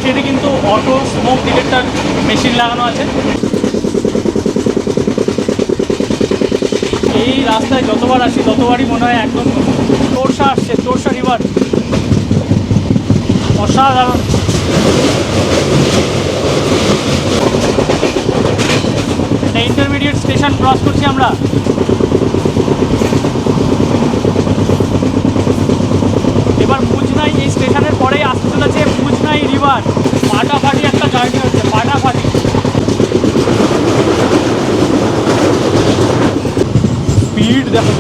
ট্রেনে কিন্তু auto smoke detector machine লাগানো আছে। এই রাস্তায় যতবার আসি ততবারই মনে হয় একদম তোরসা আসছে, তোরসা রিভার, অসাধারণ। ইন্টারমিডিয়েট স্টেশন ক্রস করছি আমরা। এবার মুজনাই, এই স্টেশনের পরেই আসতে চলেছে মুজনাই রিভার। ফাটাফাটি একটা জার্নি হচ্ছে, ফাটাফাটি। স্পিড দেখো,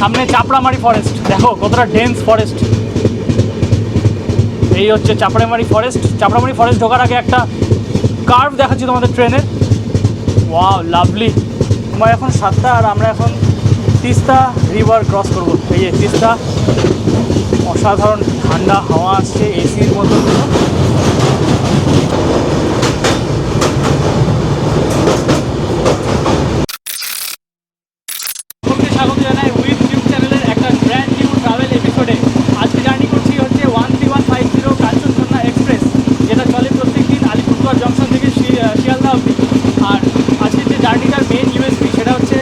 সামনে চাপড়ামারি ফরেস্ট, দেখো কতটা ডেন্স ফরেস্ট। এই হচ্ছে চাপড়ামারি ফরেস্ট। চাপড়ামারি ফরেস্ট ঢোকার আগে একটা কার্ভ দেখাচ্ছি তোমাদের ট্রেনের। Wow, lovely. তোমার এখন 7টা আর আমরা এখন তিস্তা রিভার ক্রস করবো। এই যে তিস্তা, অসাধারণ ঠান্ডা হাওয়া আসছে এসির মতো। স্বাগত জানাই উইথ টিউব চ্যানেলের একটা ব্র্যান্ড নিউ ট্রাভেল এপিসোডে। আজকে জার্নি করছি হচ্ছে 13150 কাঞ্চনজঙ্ঘা এক্সপ্রেস, যেটা চলে প্রত্যেক দিন আলিপুরদুয়ার জংশন থেকে শিয়ালদা অবধি। আর আজকে যে জার্নিটার মেন ইউএসপি সেটা হচ্ছে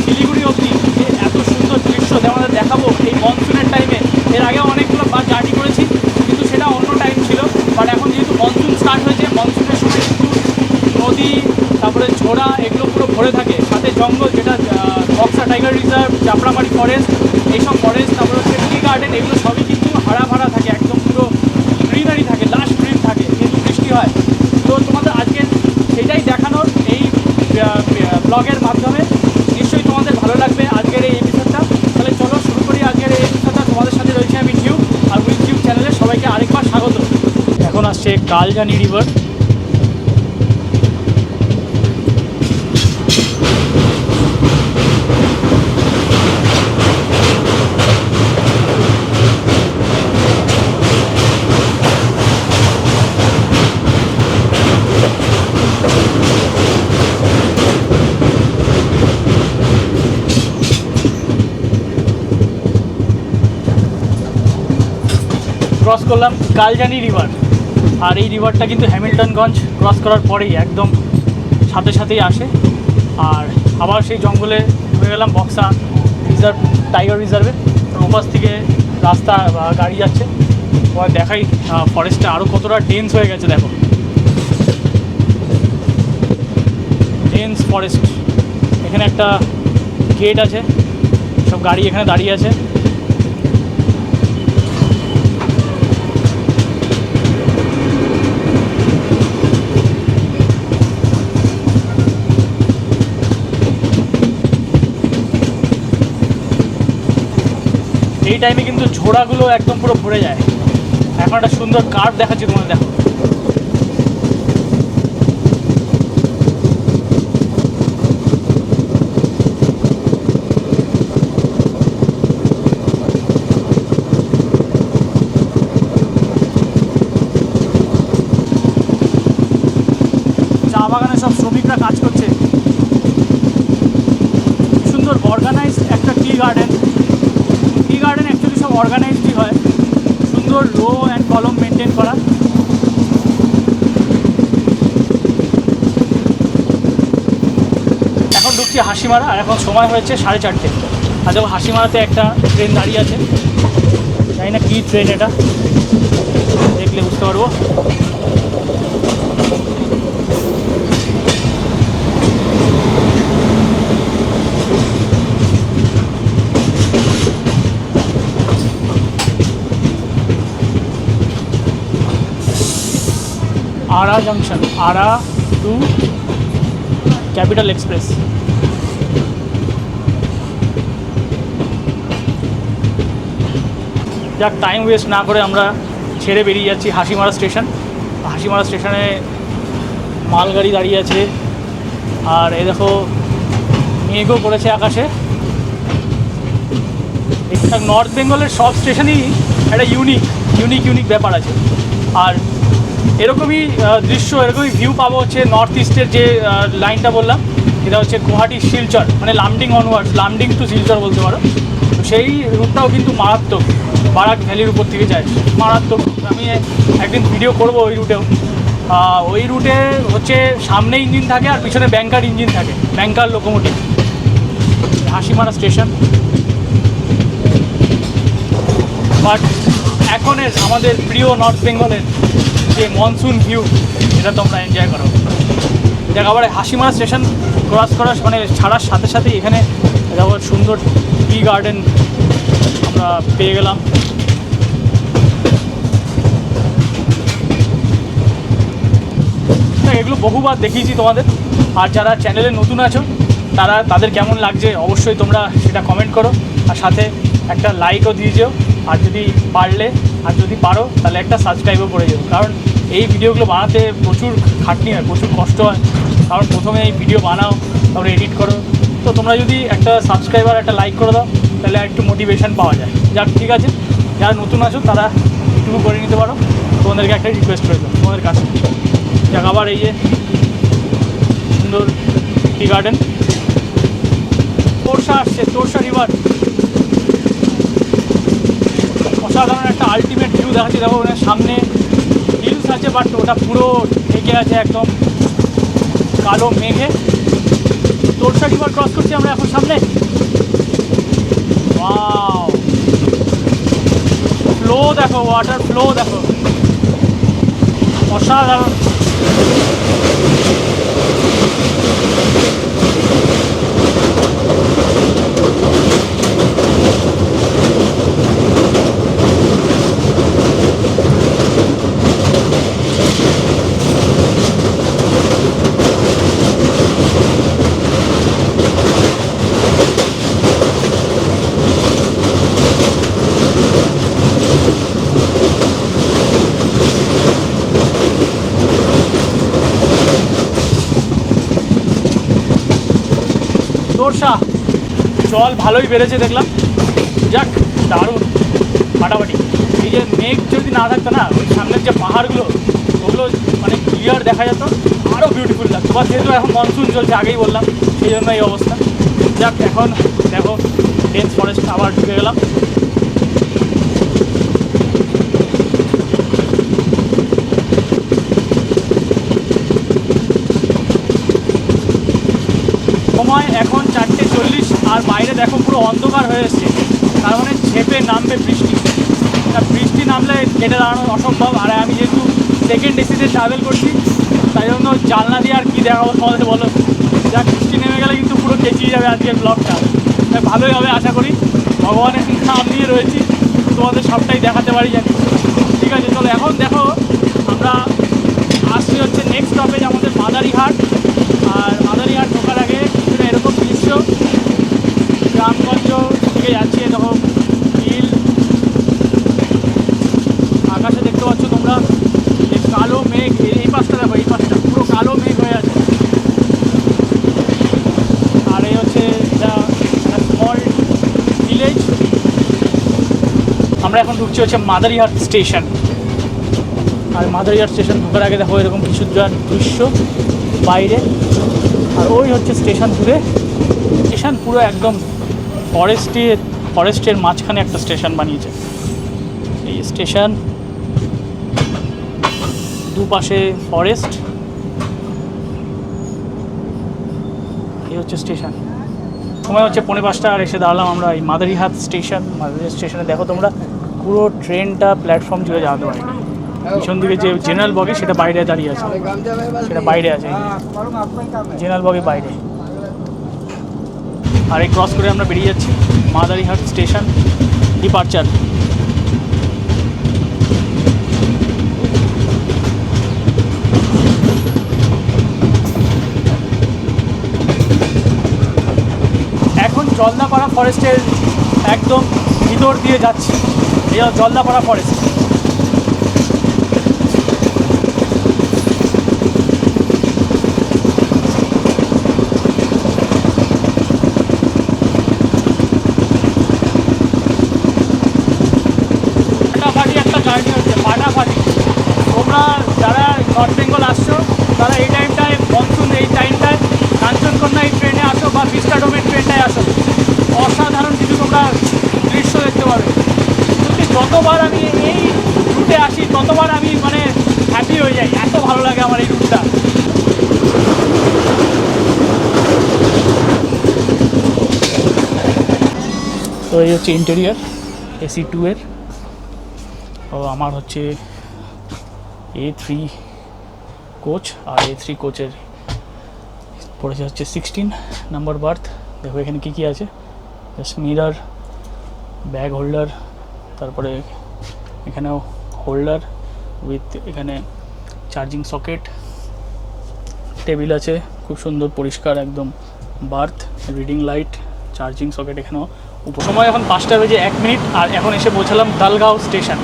শিলিগুড়ি অবধি যে এত সুন্দর দৃশ্য আমাদের দেখাবো এই মনসুনের টাইমে। এর আগেও অনেকগুলো বার জার্নি করেছি, কিন্তু সেটা অন্য টাইম ছিল। বাট এখন যেহেতু মনসুন স্টার্ট হয়েছে, মনসুনের সময় কিন্তু নদী, তারপরে ঝোড়া, এগুলো পুরো ভরে থাকে। সাথে জঙ্গল, যেটা Buxa tiger reserve, Chapramari forest, এইসব ফরেস্ট, তারপরে হচ্ছে টি গার্ডেন, এগুলো সবই কিন্তু হারা ভরা থাকে, একদম পুরো গ্রিনারি থাকে, লাশ গ্রিন থাকে, কিন্তু বৃষ্টি হয়। তো তোমাদের আজকে সেটাই দেখানোর এই ব্লগের মাধ্যমে। নিশ্চয়ই তোমাদের ভালো লাগবে আজকের এই এপিসোডটা। তাহলে চলো শুরু করি আজকের এই এপিসোডটা। তোমাদের সাথে রয়েছে আমি টিউব, আর উইথ টিউব চ্যানেলে সবাইকে আরেকবার স্বাগত। এখন আসছে কালজানি রিভার। ক্রস করলাম কালজানি রিভার। আর এই রিভারটা কিন্তু হ্যামিল্টনগঞ্জ ক্রস করার পরেই একদম সাথে সাথেই আসে। আর আবার সেই জঙ্গলে ঢুকে গেলাম বক্সা রিজার্ভ, টাইগার রিজার্ভে। ওপাশ থেকে রাস্তা গাড়ি যাচ্ছে, তোমার দেখাই ফরেস্টটা আরও কতটা ডেন্স হয়ে গেছে। দেখো, ডেন্স ফরেস্ট। এখানে একটা গেট আছে, সব গাড়ি এখানে দাঁড়িয়ে আছে। এই টাইমে কিন্তু ঝোড়াগুলো একদম পুরো ভরে যায়। এখন একটা সুন্দর কার্ভ দেখাচ্ছি তোমাদের, দেখো। চা বাগানে সব শ্রমিকরা কাজ করছে। সুন্দর অর্গানাইজ একটা tea garden. Tea garden actually সব অর্গানাইজডই হয়, সুন্দর রো অ্যান্ড কলম মেনটেন করা। এখন ঢুকছি হাসিমারা, আর এখন সময় হয়েছে 4:30। আর দেখো হাসিমারাতে একটা ট্রেন দাঁড়িয়ে আছে, জানি না কী ট্রেন এটা, দেখলে বুঝতে পারবো। Arrah junction, Arrah to capital express. যাক, টাইম ওয়েস্ট না করে আমরা ছেড়ে বেরিয়ে যাচ্ছি হাসিমারা স্টেশন। হাসিমারা স্টেশনে মালগাড়ি দাঁড়িয়ে আছে, আর এই দেখো মেঘও করেছে আকাশে। নর্থ বেঙ্গলের সব স্টেশনই একটা ইউনিক ব্যাপার আছে। আর এরকমই দৃশ্য, এরকমই ভিউ পাবো হচ্ছে নর্থ ইস্টের যে লাইনটা বললাম, এটা হচ্ছে গুয়াহাটি শিলচর, মানে লামডিং অনওয়ার্ডস, লামডিং টু শিলচর বলতে পারো। তো সেই রুটটাও কিন্তু মারাত্মক, বারাক ভ্যালির উপর থেকে যায়, মারাত্মক। আমি একদিন ভিডিও করব ওই রুটেও। ওই রুটে হচ্ছে সামনে ইঞ্জিন থাকে আর পিছনে ব্যাংকার ইঞ্জিন থাকে, ব্যাংকার লোকোমোটিভ। হাসিমারা স্টেশন। বাট এখনের আমাদের প্রিয় নর্থ বেঙ্গলের যে মনসুন ভিউ, এটা তোমরা এনজয় করো। দেখ আবার হাসিমারা স্টেশন ক্রস করার মানে ছাড়ার সাথে সাথেই এখানে আবার সুন্দর টি গার্ডেন আমরা পেয়ে গেলাম। এগুলো বহুবার দেখিয়েছি তোমাদের। আর যারা চ্যানেলে নতুন আছো তাদের কেমন লাগছে অবশ্যই তোমরা সেটা কমেন্ট করো, আর সাথে একটা লাইকও দিয়ে যেও। আর যদি পারো তাহলে একটা সাবস্ক্রাইবও করে যেও, কারণ এই ভিডিওগুলো বানাতে প্রচুর খাটনি হয়, প্রচুর কষ্ট হয়। কারণ প্রথমে এই ভিডিও বানাও, তারপরে এডিট করো। তো তোমরা যদি একটা সাবস্ক্রাইবার একটা লাইক করে দাও তাহলে একটু মোটিভেশন পাওয়া যায়। যাক ঠিক আছে, যারা নতুন আছো তারা একটু করে নিতে পারো। তোমাদেরকে একটা রিকোয়েস্ট রইল তোমাদের কাছে। যাক আবার এই যে সুন্দর টি গার্ডেন, তোরসা আসছে, তোরসা রিভার। অসাধারণ একটা আলটিমেট ভিউ দেখাচ্ছি। দেখো ওখানে সামনে হিলস আছে, বাট ওটা পুরো ঢেকে আছে একদম কালো মেঘে। তোরসা রিভার ক্রস করছি আমরা এখন সামনে। ওয়াও, ফ্লো দেখো, ওয়াটার ফ্লো দেখো, অসাধারণ। তোরসা জল ভালোই বেড়েছে দেখলাম। যাক দারুণ ফাটাফাটি। এই যে মেঘ যদি না থাকতো না, ওই সামনের যে পাহাড়গুলো ওগুলো মানে ক্লিয়ার দেখা যেত, আরও বিউটিফুল লাগতো। বা যেহেতু এখন মনসুন চলছে, আগেই বললাম, সেই জন্য এই অবস্থা। যাক এখন দেখো ডেন্স ফরেস্ট আবার ঢুকে গেলাম। সময় এখন 4:40, আর বাইরে দেখো পুরো অন্ধকার হয়ে এসছে। তার মানে ঝেপে নামবে বৃষ্টি। বৃষ্টি নামলে কেটে দাঁড়ানো অসম্ভব। আর আমি যেহেতু সেকেন্ড এসিতে ট্রাভেল করছি, তাই জন্য জানলা দিয়ে আর কী দেখাবো তোমাদের বলো। যাক বৃষ্টি নেমে গেলে কিন্তু পুরো কেচিয়ে যাবে আজকের ব্লগটা। ভালোই হবে আশা করি, ভগবানের নাম নিয়ে রয়েছি, তোমাদের সবটাই দেখাতে পারি জানি। ঠিক আছে, চলো এখন দেখো আমরা আসছি হচ্ছে নেক্সট স্টপেজ আমাদের মাদারিহাট। আর মাদারিহাট ঢোকার আগে কিছুটা এরকম দৃশ্য, গ্রামগঞ্জ থেকে যাচ্ছি। দেখো হিল, আকাশে দেখতে পাচ্ছ তোমরা যে কালো মেঘ। এই পাশটা দেখো, এই পাশটা পুরো কালো মেঘ হয়ে আছে। আর এই হচ্ছে এটা স্মল ভিলেজ। আমরা এখন ঢুকছি হচ্ছে মাদারিহাট স্টেশন। আর মাদারিহাট স্টেশন ঢোকার আগে দেখো এরকম কিছু দৃশ্য বাইরে। আর ওই হচ্ছে স্টেশন দূরে। স্টেশন পুরো একদম ফরেস্টের মাঝখানে একটা স্টেশন বানিয়েছে। এই স্টেশন, দুপাশে ফরেস্ট। এই হচ্ছে স্টেশন। সময় হচ্ছে 5:45, আর এসে দাঁড়ালাম আমরা এই মাদারিহাট স্টেশন। মাদারিহাট স্টেশনে দেখো তোমরা পুরো ট্রেনটা প্ল্যাটফর্ম জুড়ে যাওয়াতে পারে। পিছন দিকে যে জেনারেল বগি সেটা বাইরে দাঁড়িয়ে আছে, সেটা বাইরে আছে, জেনারেল বগি বাইরে। আর এই ক্রস করে আমরা বেরিয়ে যাচ্ছি মাদারিহাট স্টেশন ডিপার্চার। এখন জলদাপাড়া ফরেস্টের একদম ভিতর দিয়ে যাচ্ছি। এই জলদাপাড়া ফরেস্ট। ফাটাফাটি একটা জার্নি হচ্ছে, ফাটাফাটি। তোমরা যারা আমার এই রুটটা। তো এই হচ্ছে ইন্টেরিয়ার AC2 এর। ও আমার হচ্ছে A3 কোচ, আর A3 কোচের পড়েছে হচ্ছে 16 নাম্বার বার্থ। দেখো এখানে কী কী আছে, জাস্ট মিরার, ব্যাগ হোল্ডার, তারপরে এখানেও হোল্ডার উইথ এখানে চার্জিং সকেট, টেবিল আছে খুব সুন্দর পরিষ্কার একদম, birth, reading light, charging socket এখানেও। সময় এখন 5:01, আর এখন এসে পৌঁছালাম দালগাঁও স্টেশন।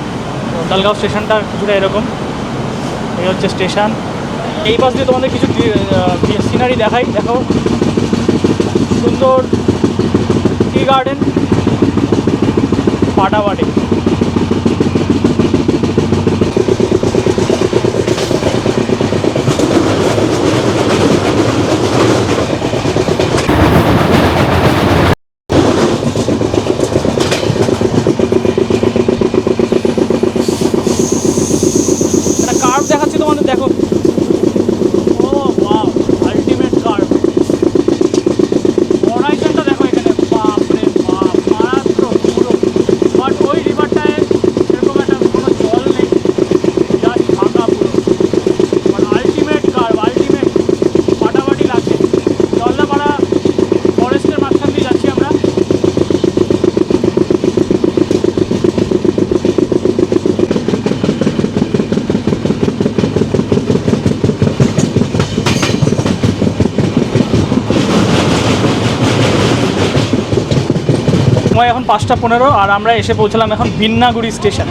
তো দালগাঁও স্টেশনটা কিছুটা এরকম, এই হচ্ছে স্টেশন। এই পাশ দিয়ে তোমাদের কিছু সিনারি দেখাই। দেখো সুন্দর টি গার্ডেন, ফাটাফাটি। দেখাচ্ছি তোমাদের, দেখো ও ওয়াও, আলটিমেট কার্ভ। হরাইজনটা দেখো এখানে, বাপরে বাপ, মারাত্মক পুরো। বাট ওই রিভারটায় সেরকম একটা কোনো জল নেই, জাস্ট ফাঁকা পুরো। বাট আলটিমেট কার্ভ, আলটিমেট, ফাটাফাটি লাগছে। জলদাপাড়া ফরেস্টের মাঝখান দিয়ে যাচ্ছি আমরা। সময় এখন 5:15, আর আমরা এসে পৌঁছলাম এখন বিন্নাগুড়ি স্টেশন।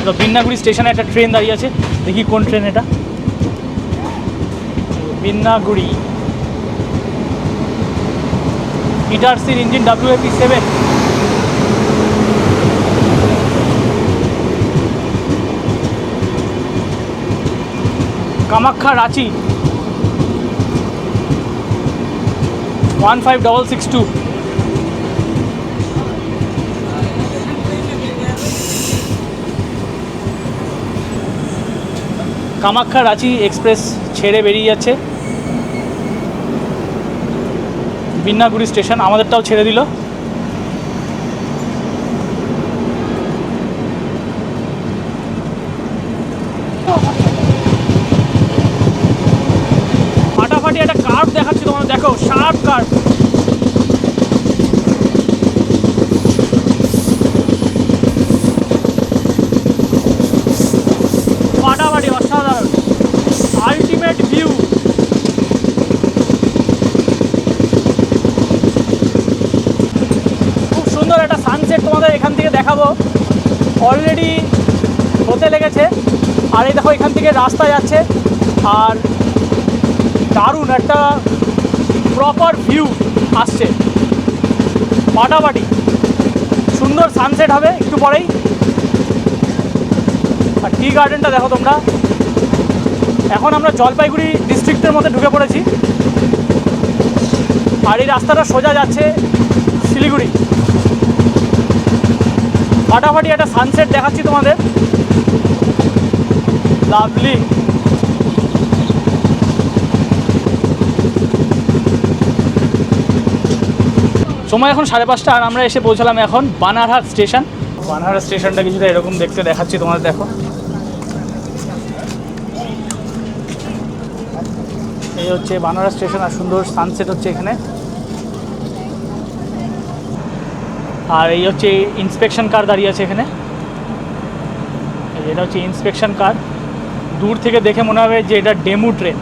তো বিন্নাগুড়ি স্টেশনে একটা ট্রেন দাঁড়িয়ে আছে, দেখি কোন ট্রেন এটা। বিন্নাগুড়ি, ইটারসির engine WAP7। Kamakhya Ranchi 15662। Kamakhya Ranchi express ছেড়ে বেরিয়ে যাচ্ছে বিন্নাগুড়ি স্টেশন, আমাদেরটাও ছেড়ে দিল। ফাটাফাটি একটা কার্ভ দেখাচ্ছি তোমাদের, দেখো শার্প কার্ভ। ফাটাফাটি, অসাধারণ, আলটিমেট ভিউ। খুব সুন্দর একটা সানসেট তোমাদের এখান থেকে দেখাবো, অলরেডি হতে লেগেছে। আর এই দেখো এখান থেকে রাস্তা যাচ্ছে, আর দারুণ একটা প্রপার ভিউ আসছে, ফাটাফাটি। সুন্দর সানসেট হবে একটু পরেই। আর টি গার্ডেনটা দেখো তোমরা। এখন আমরা জলপাইগুড়ি ডিস্ট্রিক্টের মধ্যে ঢুকে পড়েছি, আর এই রাস্তাটা সোজা যাচ্ছে শিলিগুড়ি। ফাটাফাটি একটা সানসেট দেখাচ্ছি তোমাদের, লাভলি। সময় এখন 5:30, আর আমরা এসে পৌঁছালাম এখন বানারহাট স্টেশন। বানারহাট স্টেশনটা কিছুটা এরকম দেখতে দেখাচ্ছি তোমাদের, দেখো এই হচ্ছে বানারহাট স্টেশন, আর সুন্দর সানসেট হচ্ছে এখানে। আর এই হচ্ছে ইন্সপেকশন কার দাঁড়িয়ে আছে এখানে, এটা হচ্ছে ইন্সপেকশন কার। দূর থেকে দেখে মনে হবে যে এটা ডেমু ট্রেন।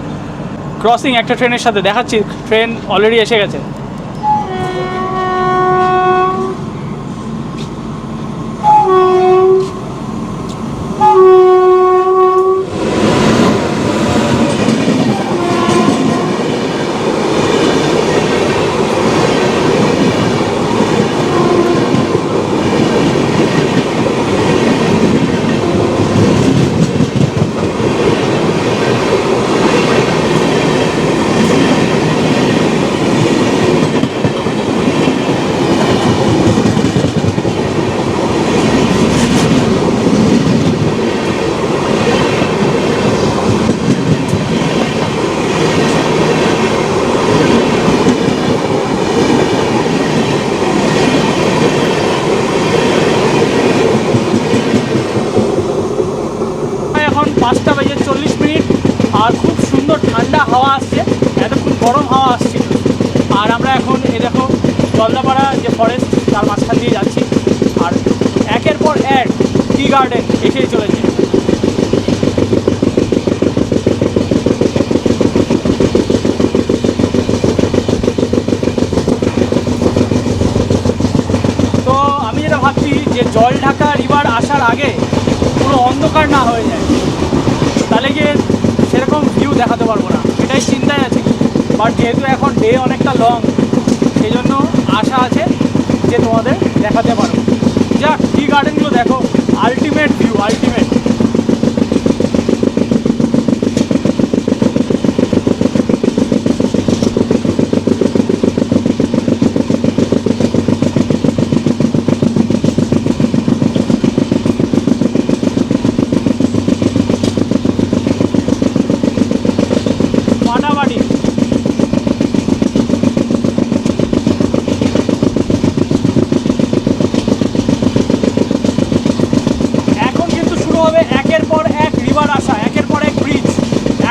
ক্রসিং একটা ট্রেনের সাথে দেখাচ্ছি, ট্রেন অলরেডি এসে গেছে। জলদাপাড়া যে ফরেস্ট তার মাঝখান দিয়ে যাচ্ছি, আর একের পর এক টি গার্ডেন এসেই চলেছে। তো আমি যেটা ভাবছি যে জলঢাকা রিভার আসার আগে পুরো অন্ধকার না হয়ে যায়, তাহলে গিয়ে সেরকম ভিউ দেখাতে পারবো না, এটাই চিন্তায় আছে। বাট যেহেতু এখন ডে অনেকটা লং, সেই জন্য আশা আছে যে তোমাদের দেখাতে পারবো। যাক, টি গার্ডেনগুলো দেখো, আলটিমেট ভিউ, আলটিমেট। মাটাবাড়ি এখন কিন্তু শুরু হবে একের পর এক রিভার আসা, একের পর এক ব্রিজ,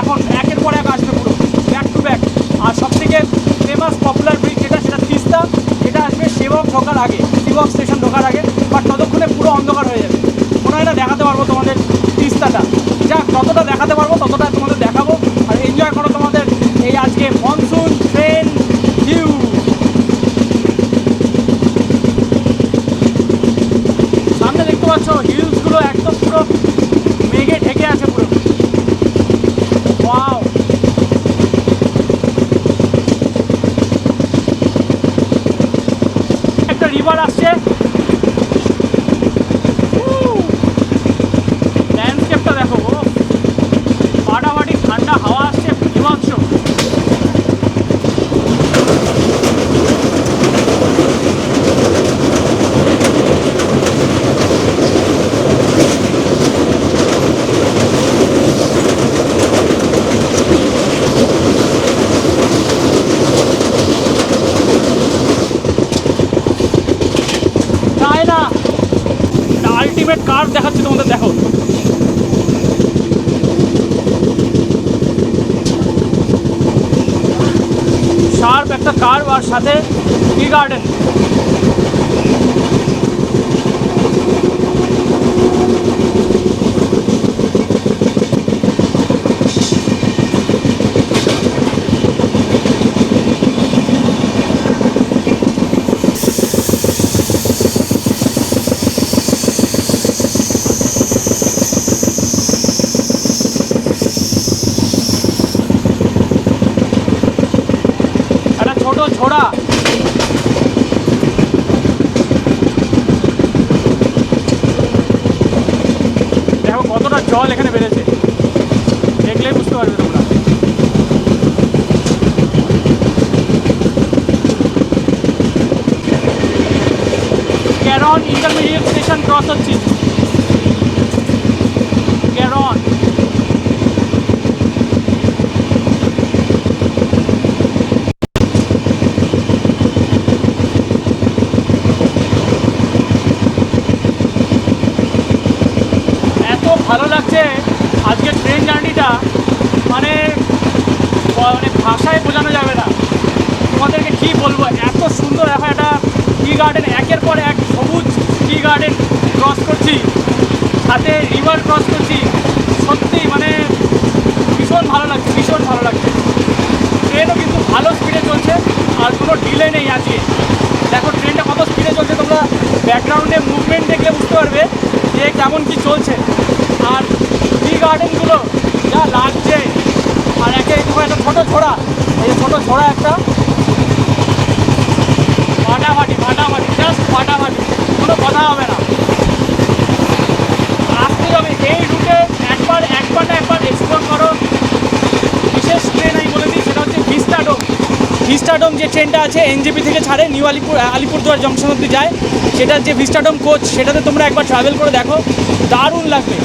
এখন একের পর এক আসবে পুরো ব্যাক টু ব্যাক। আর সবথেকে ফেমাস পপুলার ব্রিজ যেটা, সেটা তিস্তা, এটা আসবে সেবক ঢোকার আগে, সেবক স্টেশন ঢোকার আগে। বাট ততক্ষণে পুরো অন্ধকার হয়ে যাবে, মনে হয় না দেখাতে পারবো তোমাদের তিস্তাটা। যাক, যতটা দেখাতে পারবো ততটা তোমাদের দেখাবো, আর এনজয় করো তোমাদের এই আজকে মনসুন ট্রেন ভিউ। সামনে দেখতে পাচ্ছ হিলসগুলো একদম পুরো মেঘে ঢেকে আছে পুরো। ওয়াও, একটা রিভার আসছে, ল্যান্ডস্কেপটা দেখো, ফাটাফাটি ঠান্ডা হাওয়া আসছে, বিভৎস। তাই না, আলটিমেট কার দেখাচ্ছি তোমাদের, দেখো। শার্প একটা কার্ভ আর সাথে টি গার্ডেন। একটা ছোট ছোড়া, দেখো কতটা জল এখানে বেড়েছে, দেখলেই বুঝতে পারবে তোমরা। ক্যারন ইন্টারমিডিয়েট স্টেশন ক্রস হচ্ছি, ক্যারন। এত ভালো লাগছে আজকে ট্রেন জার্নিটা, মানে ভাষায় বোঝানো যাবে না তোমাদেরকে, কী বলবো, এত সুন্দর। এখন একটা টি গার্ডেন, একের পর এক সবুজ টি গার্ডেন ক্রস করছি, সাথে রিভার ক্রস করছি, সত্যি মানে ভীষণ ভালো লাগছে, ভীষণ ভালো লাগছে। ট্রেনও কিন্তু ভালো স্পিডে চলছে, আর কোনো ডিলে নেই আজকে। দেখো ট্রেনটা কত স্পিডে চলছে, তোমরা ব্যাকগ্রাউন্ডে মুভমেন্ট দেখলে বুঝতে পারবে যে কেমন কি চলছে। আর টি গার্ডেনগুলো যা লাগছে, আর একটা ছোটো ছোড়া, এই ছোটো ছোড়া একটা, ফাটাফাটি ফাটাফাটি, জাস্ট ফাটাফাটি, কোনো কথা হবে না। আসতে যাবে এই রুটে, একবার না একবার এক্সপ্লোর করো। বিশেষ ট্রেন আমি বলে দিই, সেটা হচ্ছে ভিস্টাডোম। ভিস্টাডোম যে ট্রেনটা আছে, এনজেপি থেকে ছাড়ে, নিউ আলিপুরদুয়ার জংশন অব্দি যায়, সেটার যে ভিস্টাডোম কোচ, সেটাতে তোমরা একবার ট্রাভেল করে দেখো, দারুণ লাগবে।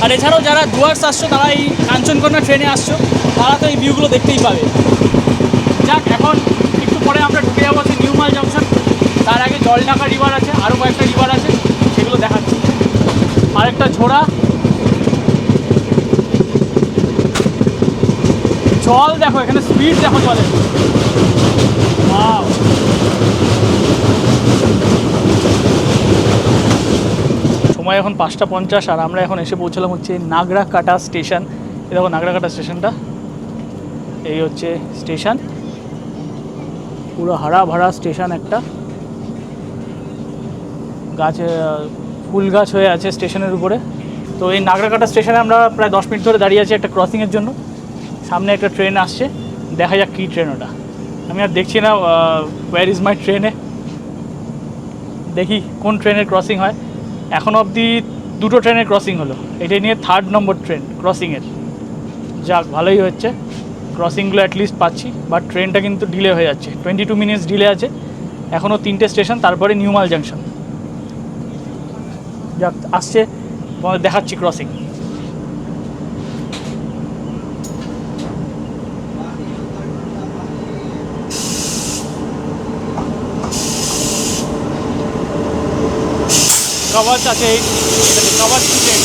আর এছাড়াও যারা ডুয়ার্স আসছো, তারা এই কাঞ্চনকন্যা ট্রেনে আসছো, তারা তো এই ভিউগুলো দেখতেই পাবে। যাক, এখন একটু পরে আমরা ঢুকে যাবো হচ্ছে নিউ মাল জংশন। তার আগে জলঢাকা রিভার আছে, আরও কয়েকটা রিভার আছে, সেগুলো দেখাচ্ছি। আরেকটা ঝোড়া জল, দেখো এখানে স্পিড দেখো জলের। ওয়াও, সময় এখন 5:50 আর আমরা এখন এসে পৌঁছলাম হচ্ছে নাগরাকাটা স্টেশন। এই দেখো নাগরাকাটা স্টেশনটা, এই হচ্ছে স্টেশন, পুরো হারা ভরা স্টেশন, একটা গাছে ফুল গাছ হয়ে আছে স্টেশনের উপরে। তো এই নাগরাকাটা স্টেশনে আমরা প্রায় 10 মিনিট ধরে দাঁড়িয়ে আছি একটা ক্রসিংয়ের জন্য। সামনে একটা ট্রেন আসছে, দেখা যাক কী ট্রেন ওটা, আমি আর দেখছি না ওয়্যার ইজ মাই ট্রেনে, দেখি কোন ট্রেনের ক্রসিং হয়। এখনও অবধি 2টো ট্রেনের ক্রসিং হলো, এটাই নিয়ে 3rd নম্বর ট্রেন ক্রসিংয়ের। যাক ভালোই হচ্ছে, ক্রসিংগুলো অ্যাটলিস্ট পাচ্ছি, বাট ট্রেনটা কিন্তু ডিলে হয়ে যাচ্ছে, 22 মিনিটস ডিলে আছে। এখনও 3টে স্টেশন, তারপরে নিউমাল জাংশন। যাক আসছে, তোমাদের দেখাচ্ছি ক্রসিং। কভাচ আছে, কভাচ ট্রেন।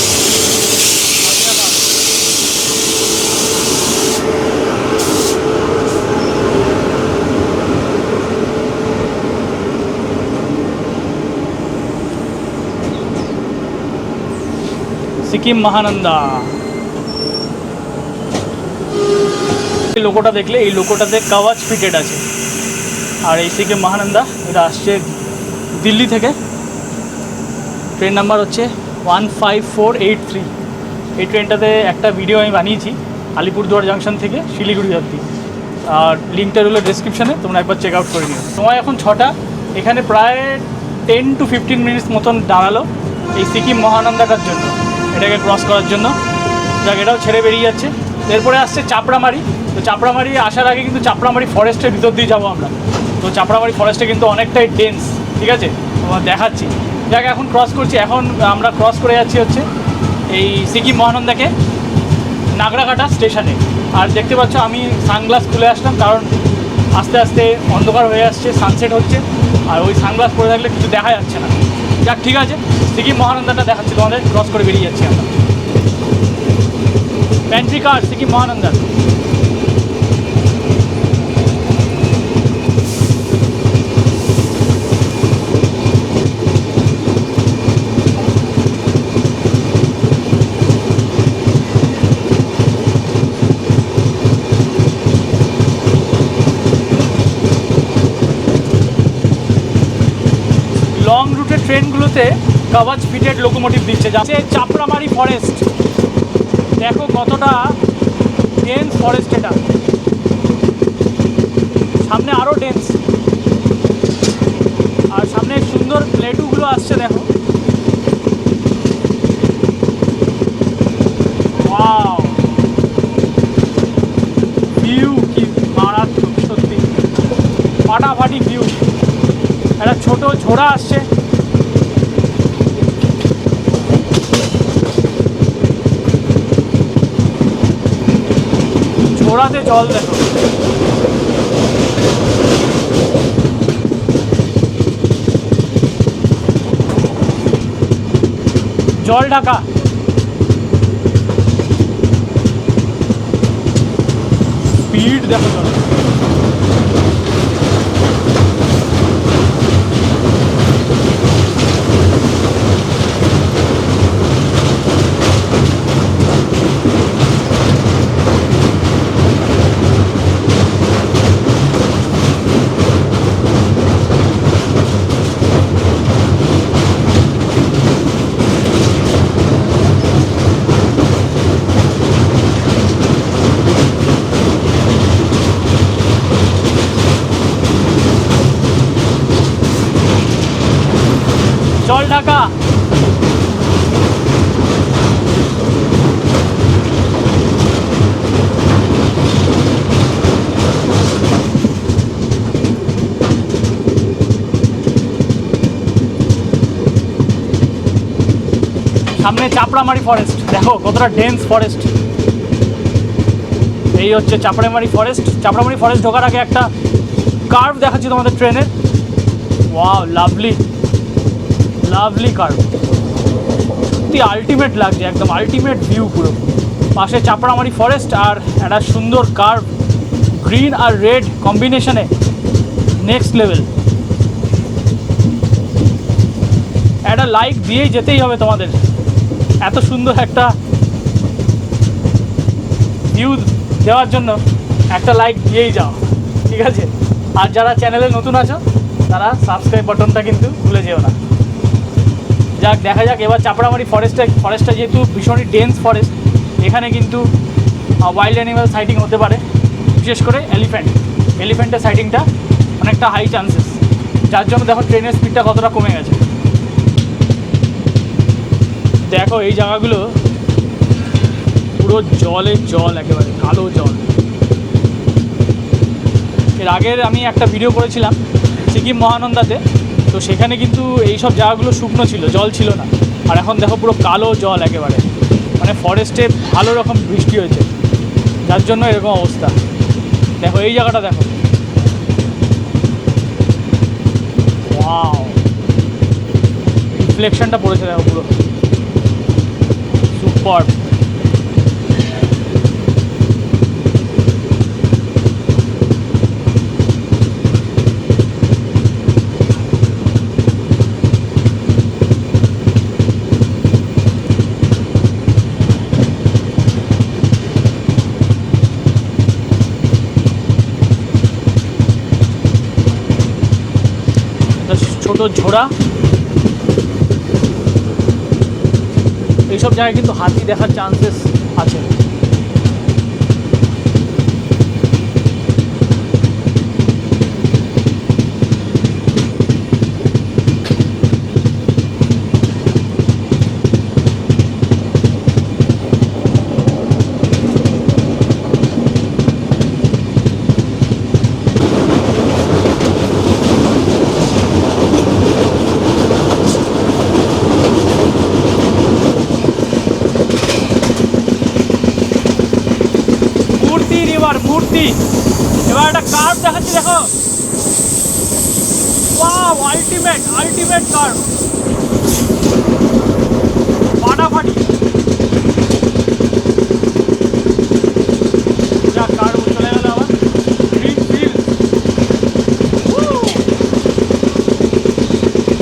সিকিম মহানন্দা, এই লোগোটা দেখলে, এই লোগোটাতে কভাচ ফিটেড আছে। আর এই সিকিম মহানন্দা এটা আসছে দিল্লি থেকে, ট্রেন নাম্বার হচ্ছে 15483। এই ট্রেনটাতে একটা ভিডিও আমি বানিয়েছি আলিপুরদুয়ার জাংশন থেকে শিলিগুড়ি অবধি, আর লিঙ্কটা রইল ডেসক্রিপশানে, তোমরা একবার চেক আউট করে নিও। সময় এখন 6টা, এখানে প্রায় 10 to 15 মিনিটস মতন দাঁড়ালো এই সিকিম মহানন্দাটার জন্য, এটাকে ক্রস করার জন্য। যাক এটাও ছেড়ে বেরিয়ে যাচ্ছে। এরপরে আসছে চাপড়ামারি। তো চাপড়ামারি আসার আগে কিন্তু চাপড়ামারি ফরেস্টের ভিতর দিয়ে যাবো আমরা। তো চাপড়ামারি ফরেস্টে কিন্তু অনেকটাই ডেন্স, ঠিক আছে, তোমার দেখাচ্ছি। যাক এখন ক্রস করছি, এখন আমরা ক্রস করে যাচ্ছি হচ্ছে এই সিকিম মহানন্দাকে নাগরাকাটা স্টেশনে। আর দেখতে পাচ্ছ আমি সানগ্লাস খুলে আসলাম, কারণ আস্তে আস্তে অন্ধকার হয়ে আসছে, সানসেট হচ্ছে, আর ওই সানগ্লাস পরে থাকলে কিছু দেখা যাচ্ছে না। যাক ঠিক আছে, সিকিম মহানন্দাটা দেখাচ্ছি তোমাদের, ক্রস করে বেরিয়ে যাচ্ছি আমরা। প্যান্ট্রি কার সিকিম মহানন্দা। লং রুটের ট্রেনগুলোতে কভাচ ফিটেড লোকোমোটিভ দিচ্ছে, যাচ্ছে চাপড়ামারি ফরেস্ট। দেখো কতটা ডেন্স ফরেস্ট এটা, সামনে আরও ডেন্স, আর সামনে সুন্দর প্লেটুগুলো আসছে দেখো। ওয়াও, ভিউ কি মারাত্মক, সত্যি ফাটাফাটি ভিউ। একটা ছোট ঝোড়া আসছে, ঝোড়াতে জল দেখো। জল ঢাকা, স্পিড দেখো জল। জল ঢাকা, সামনে চাপড়ামারি ফরেস্ট, দেখো কতটা ডেন্স ফরেস্ট। এই হচ্ছে চাপড়ামারি ফরেস্ট। চাপড়ামারি ফরেস্ট ঢোকার আগে একটা কার্ভ দেখাচ্ছি তোমাদের ট্রেনের। ওয়াও, লাভলি লাভলি কার্ভ, সত্যি আলটিমেট লাগছে, একদম আলটিমেট ভিউ পুরো। পাশে চাপড়ামারি ফরেস্ট আর একটা সুন্দর কার্ভ, গ্রিন আর রেড কম্বিনেশনে নেক্সট লেভেল। একটা লাইক দিয়েই যেতেই হবে তোমাদের। এত সুন্দর একটা ভিউ দেওয়ার জন্য একটা লাইক দিয়েই যাও, ঠিক আছে? আর যারা চ্যানেলে নতুন আছো তারা সাবস্ক্রাইব বাটনটা কিন্তু ভুলে যেও না। যাক, দেখা যাক এবার চাপড়ামারি ফরেস্টটা যেহেতু ভীষণই ডেন্স ফরেস্ট, এখানে কিন্তু ওয়াইল্ড অ্যানিম্যাল সাইটিং হতে পারে, বিশেষ করে এলিফ্যান্টের সাইটিংটা অনেকটা হাই চান্সেস, যার জন্য দেখো ট্রেনের স্পিডটা কতটা কমে গেছে। দেখো এই জায়গাগুলো পুরো জল, একেবারে কালো জল। এর আগের আমি একটা ভিডিও করেছিলাম সিকিম মহানন্দাতে, তো সেখানে কিন্তু এই সব জায়গাগুলো শুকনো ছিল, জল ছিল না। আর এখন দেখো পুরো কালো জল একেবারে, মানে ফরেস্টে ভালো রকম বৃষ্টি হয়েছে, যার জন্য এরকম অবস্থা। দেখো এই জায়গাটা দেখো, ওয়াও, রিফ্লেকশনটা পড়েছে দেখো পুরো সুপার। ছোট ঝোড়া, এইসব জায়গায় কিন্তু হাতি দেখার চান্সেস আছে। মূর্তি, এবার একটা কার্ভ দেখাচ্ছি দেখো, ওয়াও, আলটিমেট কার্ভ, ফাটাফাটি। যা কার্ভ চলে গেল আবার, গ্রিন ফিল্ড,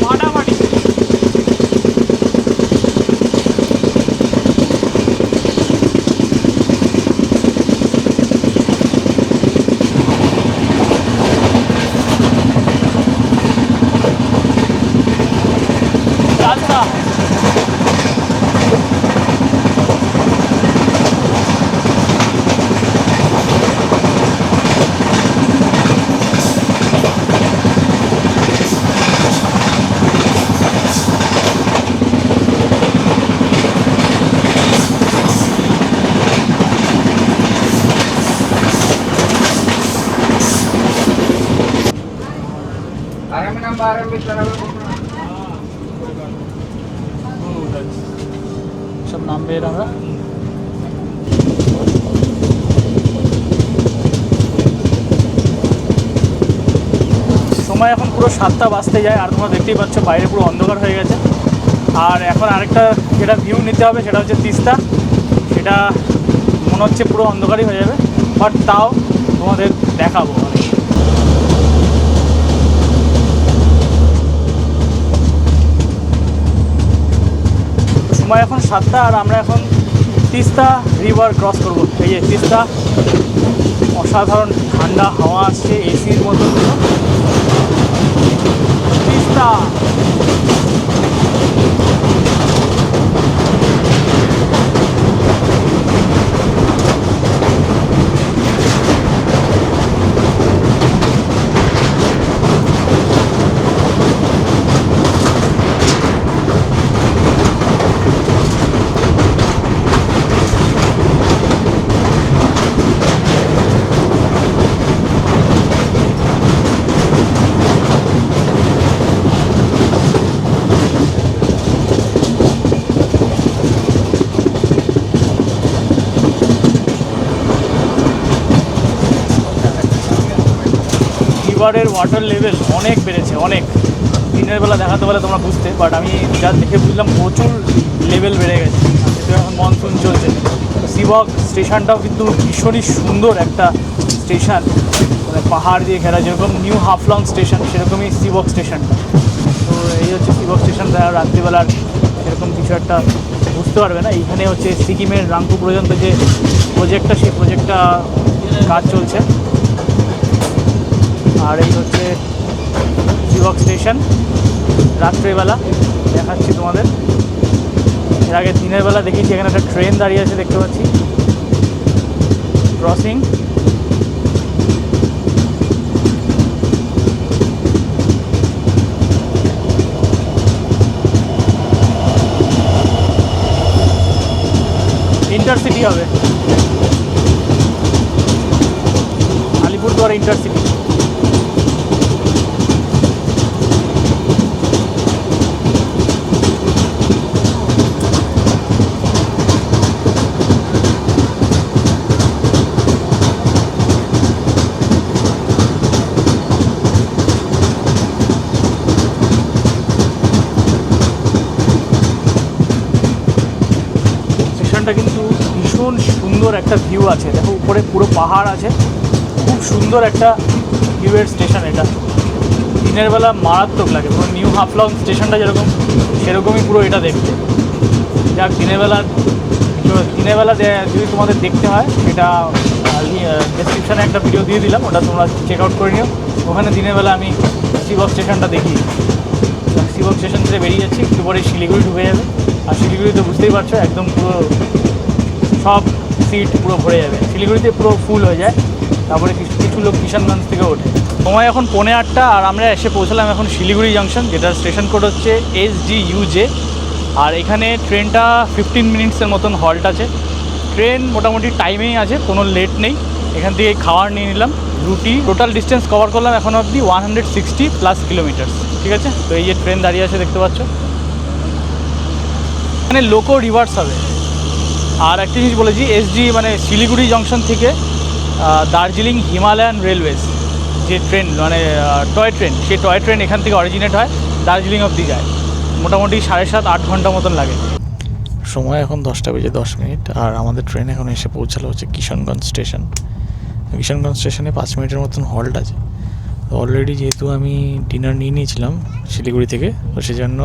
ফাটাফাটি। সব নাম বের আমরা সময় এখন পুরো 7টা বাজতে যায়, আর তোমরা দেখতেই পাচ্ছ বাইরে পুরো অন্ধকার হয়ে গেছে। আর এখন আরেকটা যেটা ভিউ নিতে হবে সেটা হচ্ছে তিস্তা, সেটা মনে হচ্ছে পুরো অন্ধকারই হয়ে যাবে, বাট তাও তোমাদের দেখাবো। সময় এখন 7টা, আর আমরা এখন তিস্তা রিভার ক্রস করবো। এই যে তিস্তা, অসাধারণ ঠান্ডা হাওয়া আসছে, এসির মতো তিস্তা। রিভারের ওয়াটার লেভেল অনেক বেড়েছে, অনেক। দিনের বেলা দেখাতে পারলে তোমরা বুঝতে, বাট আমি যা দেখে বুঝলাম প্রচুর লেভেল বেড়ে গেছে। যেহেতু এখন মনসুন চলছে, সিবক স্টেশনটাও কিন্তু ভীষণই সুন্দর একটা স্টেশন, মানে পাহাড় দিয়ে ঘেরা, যেরকম নিউ হাফলং স্টেশন সেরকমই সিবক স্টেশনটা। তো তো এই হচ্ছে শিবক স্টেশন। রাত্রিবেলার এরকম কিছু একটা বুঝতে পারবে না। এইখানে হচ্ছে সিকিমের রাংপু পর্যন্ত যে প্রজেক্টটা, সেই প্রজেক্টটা কাজ চলছে। আর এই হচ্ছে শিবক স্টেশন রাত্রিবেলা দেখাচ্ছি তোমাদের। এর আগে দিনের বেলা দেখেছি, এখানে একটা ট্রেন দাঁড়িয়ে আছে দেখতে পাচ্ছি, ক্রসিং। ইন্টারসিটি হবে, আলিপুরদুয়ার ইন্টারসিটি। স্টেশনটা কিন্তু ভীষণ সুন্দর একটা ভিউ আছে, দেখো উপরে পুরো পাহাড় আছে, খুব সুন্দর একটা ভিউয়ের স্টেশন এটা। দিনের বেলা মারাত্মক লাগে, পুরো নিউ হাফলং স্টেশনটা যেরকম সেরকমই পুরো এটা দেখতে। যাক, দিনের বেলা যদি তোমাদের দেখতে হয়, সেটা ডেসক্রিপশানে একটা ভিডিও দিয়ে দিলাম, ওটা তোমরা চেক আউট করে নিও। ওখানে দিনের বেলা আমি শিবক স্টেশনটা দেখি। শিবক স্টেশন থেকে বেরিয়ে যাচ্ছি, একটু পরে শিলিগুড়ি ঢুকে যাবে। আর শিলিগুড়িতে বুঝতেই পারছো একদম পুরো সব সিট পুরো ভরে যাবে, শিলিগুড়িতে পুরো ফুল হয়ে যায়। তারপরে কিছু লোক কিষানগঞ্জ থেকে ওঠে। সময় এখন 8:45 আর আমরা এসে পৌঁছলাম এখন শিলিগুড়ি জাংশন, যেটার স্টেশন কোড হচ্ছে SGUJ। আর এখানে ট্রেনটা 15 মিনিটসের মতন হল্ট আছে। ট্রেন মোটামুটি টাইমেই আছে, কোনো লেট নেই। এখান থেকে খাবার নিয়ে নিলাম, রুটি। টোটাল ডিস্টেন্স কভার করলাম এখন অবধি 160+ কিলোমিটার্স। ঠিক আছে, তো এই যে ট্রেন দাঁড়িয়ে আছে দেখতে পাচ্ছ, এখানে লোকো রিভার্স হবে। আর একটা জিনিস বলেছি, মানে শিলিগুড়ি জংশন থেকে দার্জিলিং হিমালয়ান রেলওয়েজ যে ট্রেন, মানে টয় ট্রেন, সেই টয় ট্রেন এখান থেকে অরিজিনেট হয়, দার্জিলিং অবধি যায়। মোটামুটি 7.5-8 ঘন্টা মতন লাগে। সময় এখন 10:10 আর আমাদের ট্রেন এখন এসে পৌঁছালো হচ্ছে কিষানগঞ্জ স্টেশন। কিষানগঞ্জ স্টেশনে 5 মিনিটের মতন হল্ট আছে। তো অলরেডি যেহেতু আমি ডিনার নিয়ে নিয়েছিলাম শিলিগুড়ি থেকে, তো সেজন্য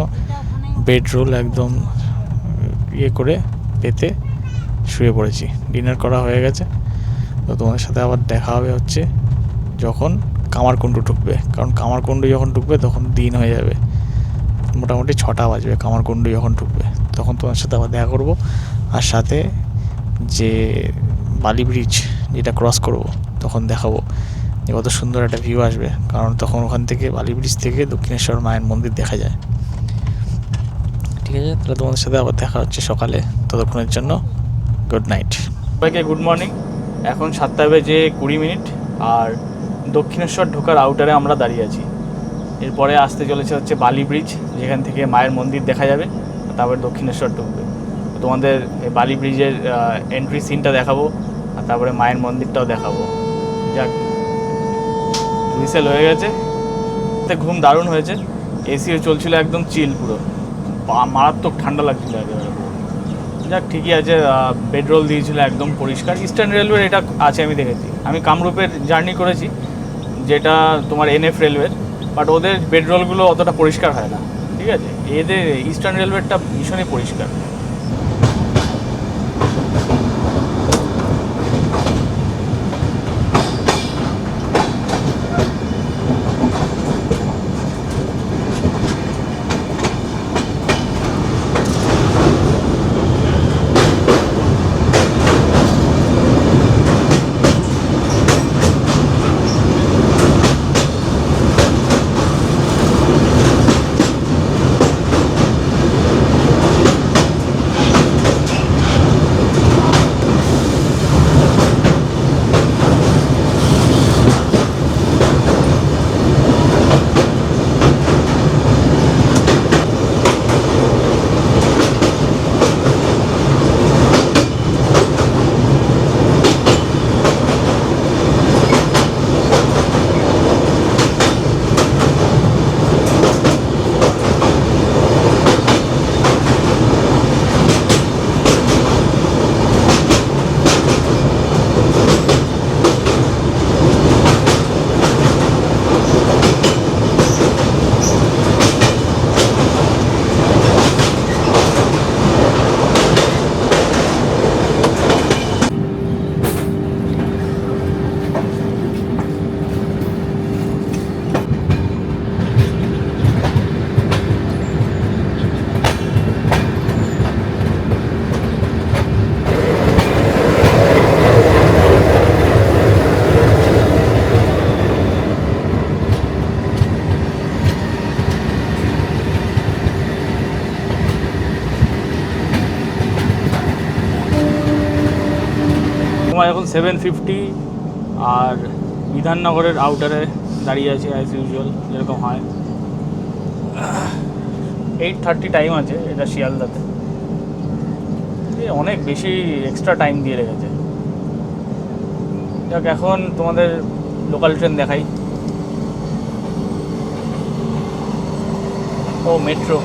বেড রোল একদম করে পেতে শুয়ে পড়েছি। ডিনার করা হয়ে গেছে। তো তোমাদের সাথে আবার দেখা হবে হচ্ছে যখন কামারকুণ্ডু ঢুকবে, কারণ কামারকুণ্ডু যখন ঢুকবে তখন দিন হয়ে যাবে, মোটামুটি 6টা বাজবে। কামারকুণ্ডু যখন ঢুকবে তখন তোমার সাথে আবার দেখা করব। আর সাথে যে বালি ব্রিজ যেটা ক্রস করব তখন দেখাবো যে কত সুন্দর একটা ভিউ আসবে, কারণ তখন ওখান থেকে বালি ব্রিজ থেকে দক্ষিণেশ্বর মায়ের মন্দির দেখা যায়। ঠিক আছে, তাহলে তোমাদের সাথে আবার দেখা হচ্ছে সকালে। ততক্ষণের জন্য গুড নাইট সবাইকে, গুড মর্নিং। এখন 7:20 আর দক্ষিণেশ্বর ঢোকার আউটারে আমরা দাঁড়িয়ে আছি। এরপরে আসতে চলেছে হচ্ছে বালি ব্রিজ, যেখান থেকে মায়ের মন্দির দেখা যাবে, তারপরে দক্ষিণেশ্বর ঢুকবে। তোমাদের এই বালি ব্রিজের এন্ট্রি সিনটা দেখাবো, আর তারপরে মায়ের মন্দিরটাও দেখাবো। যাক, হুইসেল হয়ে গেছে, ঘুম দারুণ হয়েছে। এসিও চলছিল একদম চিল, পুরো মারাত্মক ঠান্ডা লাগছিল একেবারে। যাক, ঠিকই আছে। বেডরোল দিয়েছিল একদম পরিষ্কার। ইস্টার্ন রেলওয়ের এটা আছে, আমি দেখেছি। আমি কামরূপের জার্নি করেছি, যেটা তোমার NF রেলওয়ের, বাট ওদের বেডরোলগুলো অতটা পরিষ্কার হয় না। ঠিক আছে, এদের ইস্টার্ন রেলওয়েরটা ভীষণই পরিষ্কার। সময় এখন 7:50 আর বিধাননগরের আউটারে দাঁড়িয়ে আছে অ্যাজ ইউজুয়াল, যেরকম হয়। 8:30 টাইম আছে এটা শিয়ালদাতে, অনেক বেশি এক্সট্রা টাইম দিয়ে রেখেছে। যাক, এখন তোমাদের লোকাল ট্রেন দেখাই। ও মেট্রো,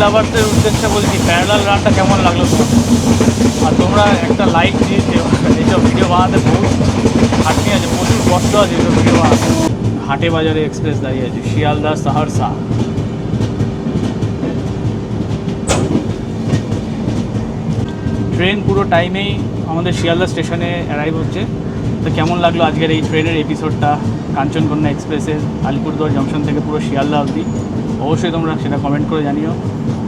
লাভারদের উদ্দেশ্যে বলছি, প্যারালাল রানটা কেমন লাগলো তোমার? আর তোমরা একটা লাইক দিয়ে দিও, এইসব ভিডিও বানাতে বহুত খাটনি আছে, প্রচুর কষ্ট আছে এইসব ভিডিও বানাতে। হাটে বাজারে এক্সপ্রেস দাঁড়িয়ে আছে, শিয়ালদা সাহারসা। ট্রেন পুরো টাইমেই আমাদের শিয়ালদা স্টেশনে অ্যারাইভ হচ্ছে। তো কেমন লাগলো আজকের এই ট্রেনের এপিসোডটা কাঞ্চনকন্যা এক্সপ্রেসের আলিপুরদুয়ার জংশন থেকে পুরো শিয়ালদা অবধি? অবশ্যই তোমরা সেটা কমেন্ট করে জানিও।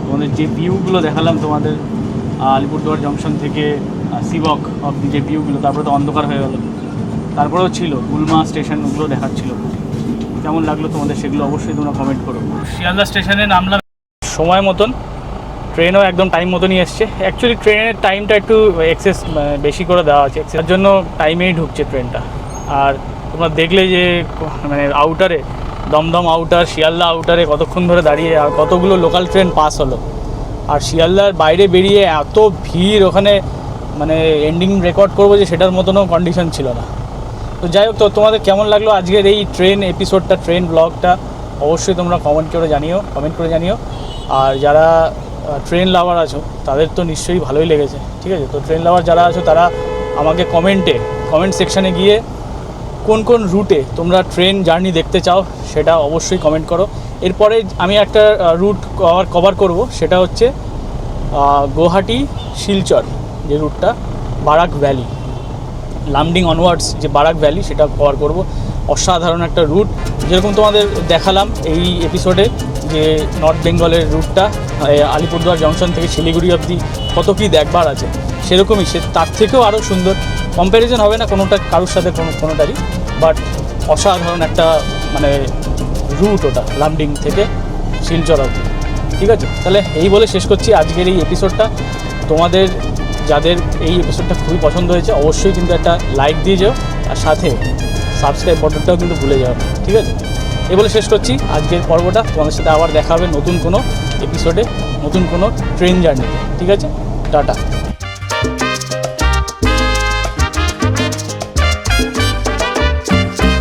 তোমাদের যে ভিউগুলো দেখালাম তোমাদের আলিপুরদুয়ার জংশন থেকে সিবক অবধি যে ভিউগুলো, তারপরে তো অন্ধকার হয়ে গেল, তারপরেও ছিল গুলমা স্টেশন, ওগুলো দেখাচ্ছিলো। কেমন লাগলো তোমাদের সেগুলো অবশ্যই তোমরা কমেন্ট করো। শিয়ালদা স্টেশনে নামলাম সময় মতন, ট্রেনও একদম টাইম মতনই এসছে। অ্যাকচুয়ালি ট্রেনের টাইমটা একটু এক্সেস বেশি করে দেওয়া আছে, তার জন্য টাইমেই ঢুকছে ট্রেনটা। আর তোমরা দেখলে যে মানে আউটারে, দমদম আউটার, শিয়ালদা আউটারে কতক্ষণ ধরে দাঁড়িয়ে, আর কতগুলো লোকাল ট্রেন পাস হলো। আর শিয়ালদার বাইরে বেরিয়ে এত ভিড়, ওখানে মানে এন্ডিং রেকর্ড করবো যে সেটার মতনও কন্ডিশন ছিল না। তো যাই হোক, তো তোমাদের কেমন লাগলো আজকের এই ট্রেন এপিসোডটা, ট্রেন ব্লগটা? অবশ্যই তোমরা কমেন্ট করে জানিও। আর যারা ট্রেন লাভার আছো তাদের তো নিশ্চয়ই ভালোই লেগেছে, ঠিক আছে? তো ট্রেন লাভার যারা আছো তারা আমাকে কমেন্ট সেকশানে গিয়ে কোন কোন রুটে তোমরা ট্রেন জার্নি দেখতে চাও সেটা অবশ্যই কমেন্ট করো। এরপরে আমি একটা রুট কভার করব, সেটা হচ্ছে গুয়াহাটি শিলচর যে রুটটা, বারাক ভ্যালি, লামডিং অনওয়ার্ডস যে বারাক ভ্যালি, সেটা কভার করব। অসাধারণ একটা রুট, যেরকম তোমাদের দেখালাম এই এপিসোডে যে নর্থ বেঙ্গলের রুটটা আলিপুরদুয়ার জংশন থেকে শিলিগুড়ি অবধি কত কী দেখবার আছে, সেরকমই তার থেকেও আরও সুন্দর। কম্প্যারিজন হবে না কোনোটা কারোর সাথে কোনোটারই, বাট অসাধারণ একটা মানে রুট ওটা, লামডিং থেকে শিলচর অবধি, ঠিক আছে? তাহলে এই বলে শেষ করছি আজকের এই এপিসোডটা। তোমাদের যাদের এই এপিসোডটা খুবই পছন্দ হয়েছে অবশ্যই কিন্তু একটা লাইক দিয়ে যাও, আর সাথে সাবস্ক্রাইব বাটনটাও কিন্তু ভুলে যাও, ঠিক আছে? এই বলে শেষ করছি আজকের পর্বটা। তোমাদের সাথে আবার দেখা হবে নতুন কোনো এপিসোডে, নতুন কোনো ট্রেন জার্নিতে, ঠিক আছে? টাটা।